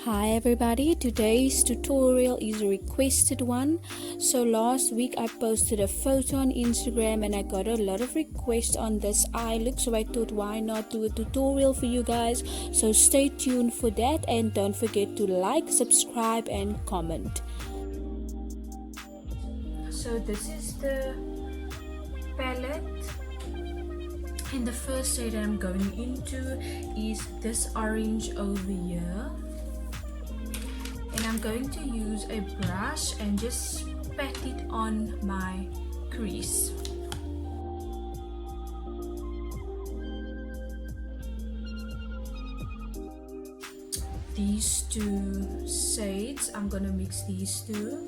Hi everybody, today's tutorial is a requested one. So last week I posted a photo on Instagram and I got a lot of requests on this eye look, so I thought why not do a tutorial for you guys. So stay tuned for that and don't forget to like, subscribe and comment. So this is the palette. And the first shade I'm going into is this orange over here. And I'm going to use a brush and just pat it on my crease. These two shades, I'm gonna mix these two.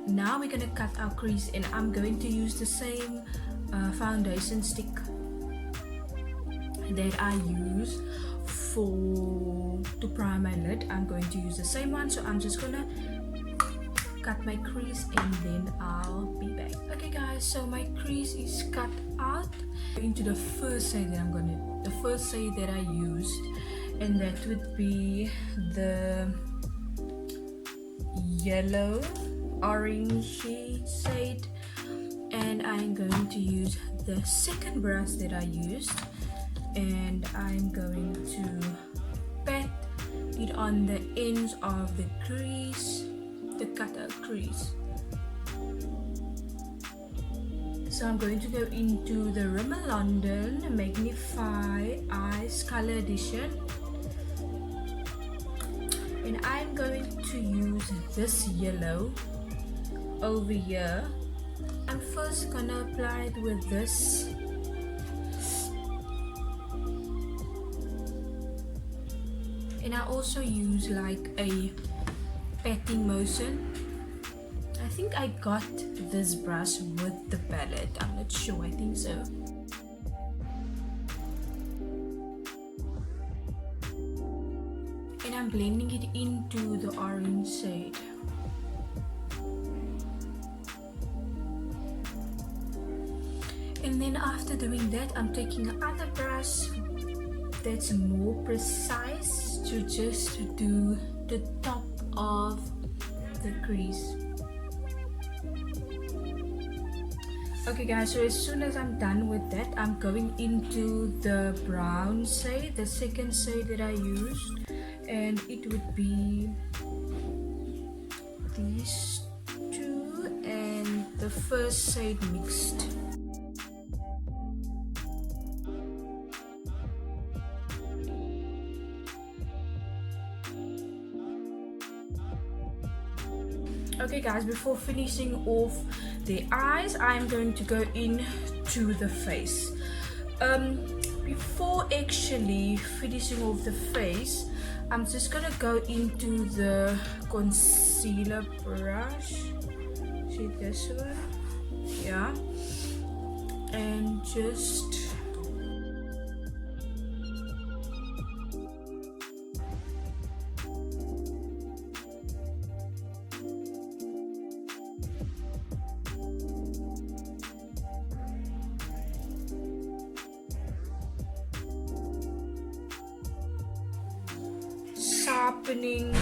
Now we're gonna cut our crease, and I'm going to use the same foundation stick that I use to prime my lid. I'm going to use the same one, so I'm just gonna cut my crease and then I'll be back. Okay guys, so my crease is cut out. Into the first shade that I used, and that would be the yellow orange shade, and I'm going to use the second brush that I used, and I'm going to pat it on the ends of the crease, the cutout crease. So I'm going to go into the Rimmel London Magnifi'eyes Color Edition, and I'm going to use this yellow over here. I'm first gonna apply it with this, and I also use like a patting motion. I think I got this brush with the palette, I'm not sure, I think so. And I'm blending it into the orange shade. And then after doing that, I'm taking another brush that's more precise to just do the top of the crease. Okay guys, so as soon as I'm done with that, I'm going into the brown shade, the second shade that I used, and it would be these two and the first shade mixed. Okay guys, before finishing off the eyes, I'm going to go into the face. Before actually finishing off the face, I'm just gonna go into the concealer brush. See this one? Yeah. And just sharpening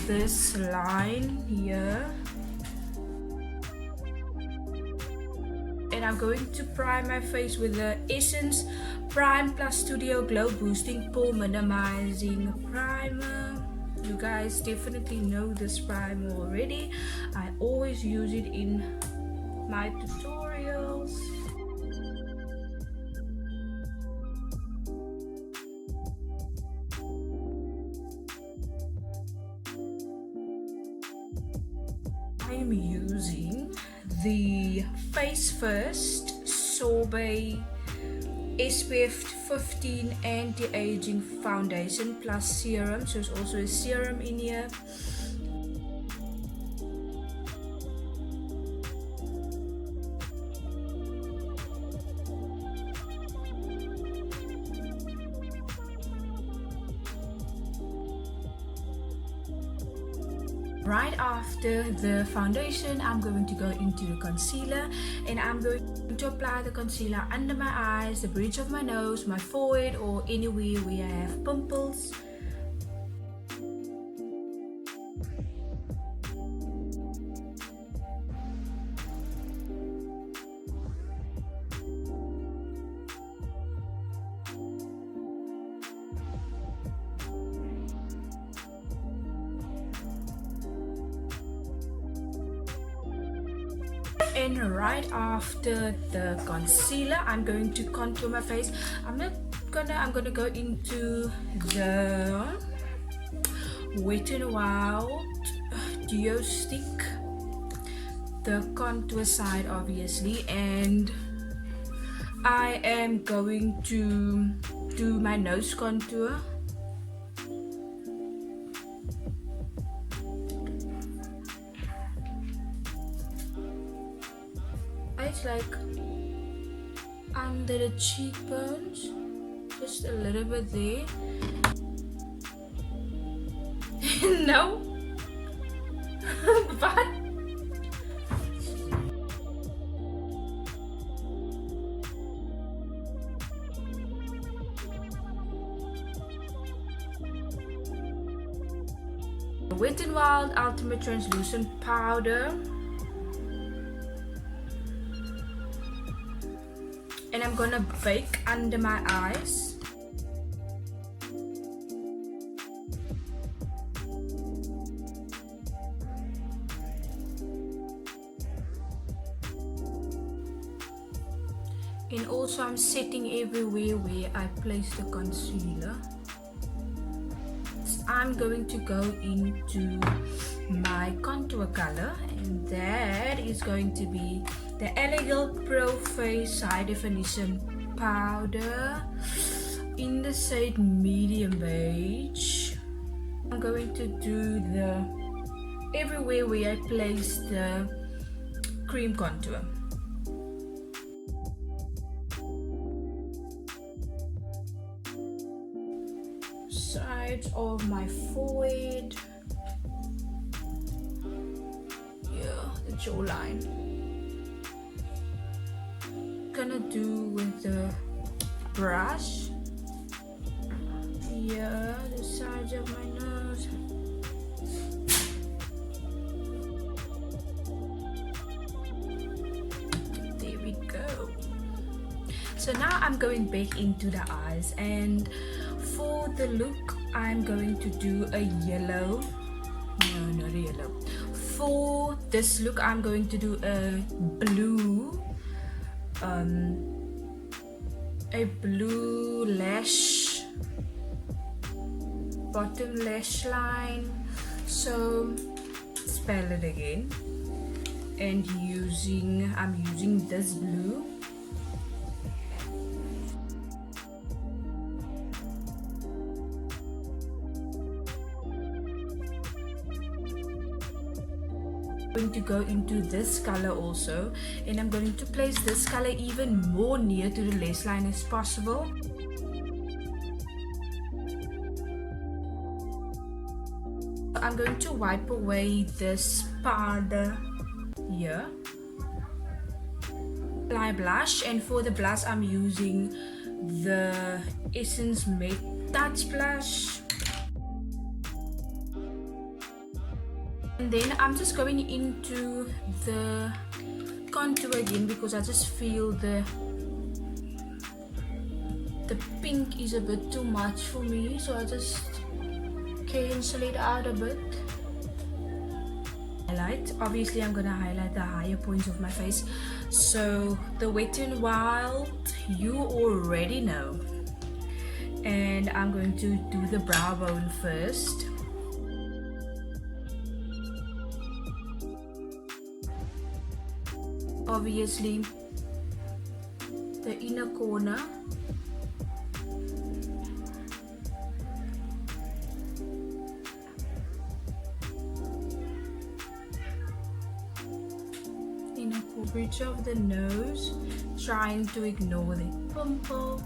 this line here, and I'm going to prime my face with the Essence Prime Plus Studio Glow Boosting Pore Minimizing Primer. You guys definitely know this primer already. I always use it in my tutorials. I'm using the Face First Sorbet SPF 15 Anti-Aging Foundation plus Serum. So there's also a serum in here. Right after the foundation, I'm going to go into the concealer, and I'm going to apply the concealer under my eyes, the bridge of my nose, my forehead, or anywhere where I have pimples. And right after the concealer, I'm going to contour my face. I'm gonna go into the Wet n Wild Duo Stick, the contour side obviously, and I am going to do my nose contour. It's like under the cheekbones, just a little bit there. No, but Wet n Wild Ultimate Translucent Powder. And I'm gonna bake under my eyes. And also I'm setting everywhere where I place the concealer. So I'm going to go into my contour color, and that is going to be the Girl PRO.face High Definition Powder in the shade Medium Beige. I'm going to do the everywhere where I place the cream contour. Sides of my forehead. Yeah, the jawline. Gonna do with the brush. Yeah, the sides of my nose. There we go. So now I'm going back into the eyes, and for the look I'm going to do a yellow. No, not a yellow. For this look I'm going to do a blue. A blue lash, bottom lash line. So spell it again, and I'm using this blue. Going to go into this color also, and I'm going to place this color even more near to the lash line as possible. I'm going to wipe away this powder here. Apply blush, and for the blush I'm using the Essence Matte Touch Blush. And then I'm just going into the contour again, because I just feel the pink is a bit too much for me, so I just cancel it out a bit. Highlight. Obviously I'm gonna highlight the higher points of my face, so the Wet n Wild you already know. And I'm going to do the brow bone first. Obviously the inner corner, inner bridge of the nose, trying to ignore the pimple.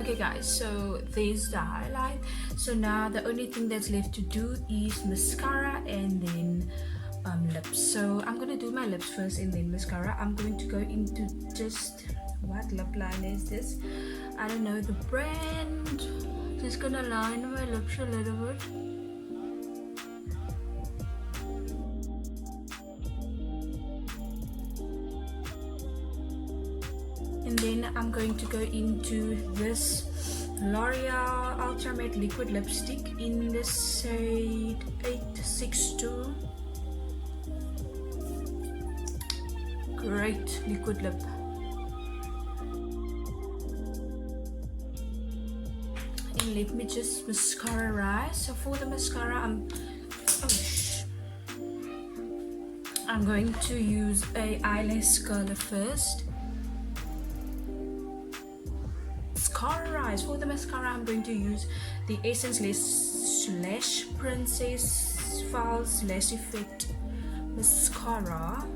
Okay guys, so there's the highlight. So now the only thing that's left to do is mascara and then lips. So I'm gonna do my lips first and then mascara. I'm going to go into just, what lip liner is this? I don't know the brand. Just gonna line my lips a little bit. And then I'm going to go into this L'Oreal Ultra Matte Liquid Lipstick in the shade 862. Great liquid lip. And let me just mascara. So for the mascara, I'm going to use a eyelash curler first. For the mascara, I'm going to use the Essence Lash Princess False Lash Effect mascara.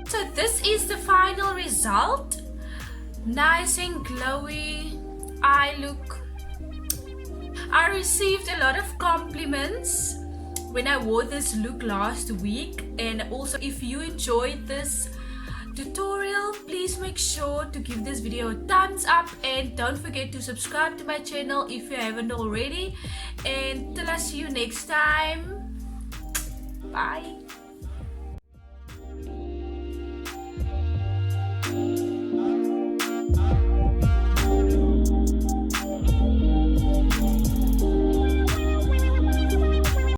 So this is the final result. Nice and glowy eye look. I received a lot of compliments when I wore this look last week, and also if you enjoyed this tutorial, please make sure to give this video a thumbs up and don't forget to subscribe to my channel if you haven't already, and till I see you next time, bye.